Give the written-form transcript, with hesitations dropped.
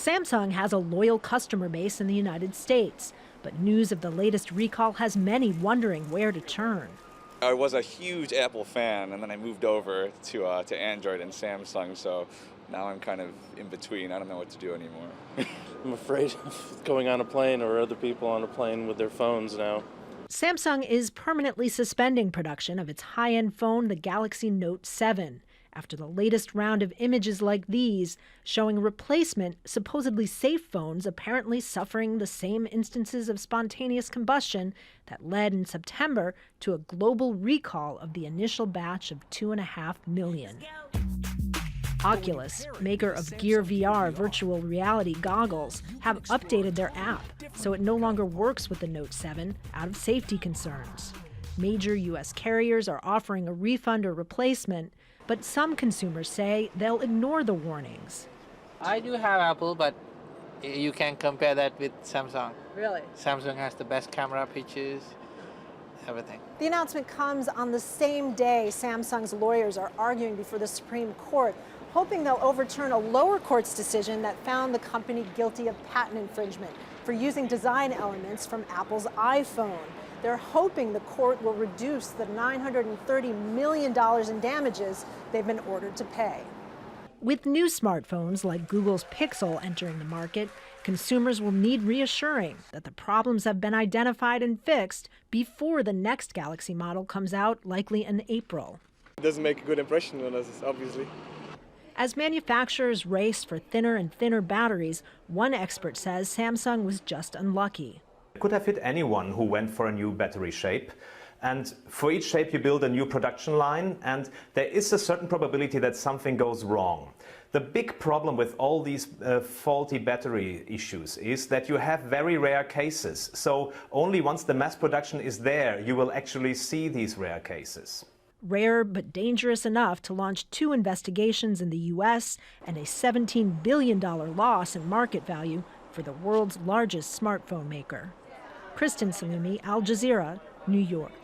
Samsung has a loyal customer base in the United States, but news of the latest recall has many wondering where to turn. I was a huge Apple fan, and then I moved over to Android and Samsung, so now I'm kind of in between. I don't know what to do anymore. I'm afraid of going on a plane or other people on a plane with their phones now. Samsung is permanently suspending production of its high-end phone, the Galaxy Note 7, after the latest round of images like these showing replacement, supposedly safe phones apparently suffering the same instances of spontaneous combustion that led in September to a global recall of the initial batch of 2.5 million. Oculus, maker of Gear VR virtual reality goggles, have updated their app so it no longer works with the Note 7 out of safety concerns. Major U.S. carriers are offering a refund or replacement, but some consumers say they'll ignore the warnings. I do have Apple, but you can't compare that with Samsung. Really? Samsung has the best camera pictures, everything. The announcement comes on the same day Samsung's lawyers are arguing before the Supreme Court, hoping they'll overturn a lower court's decision that found the company guilty of patent infringement for using design elements from Apple's iPhone. They're hoping the court will reduce the $930 million in damages they've been ordered to pay. With new smartphones like Google's Pixel entering the market, consumers will need reassuring that the problems have been identified and fixed before the next Galaxy model comes out, likely in April. It doesn't make a good impression on us, obviously. As manufacturers race for thinner and thinner batteries, one expert says Samsung was just unlucky. It could have hit anyone who went for a new battery shape. And for each shape you build a new production line, and there is a certain probability that something goes wrong. The big problem with all these faulty battery issues is that you have very rare cases. So only once the mass production is there, you will actually see these rare cases. Rare but dangerous enough to launch 2 investigations in the U.S. and a $17 billion loss in market value for the world's largest smartphone maker. Kristen, Saloomey, Al Jazeera, New York.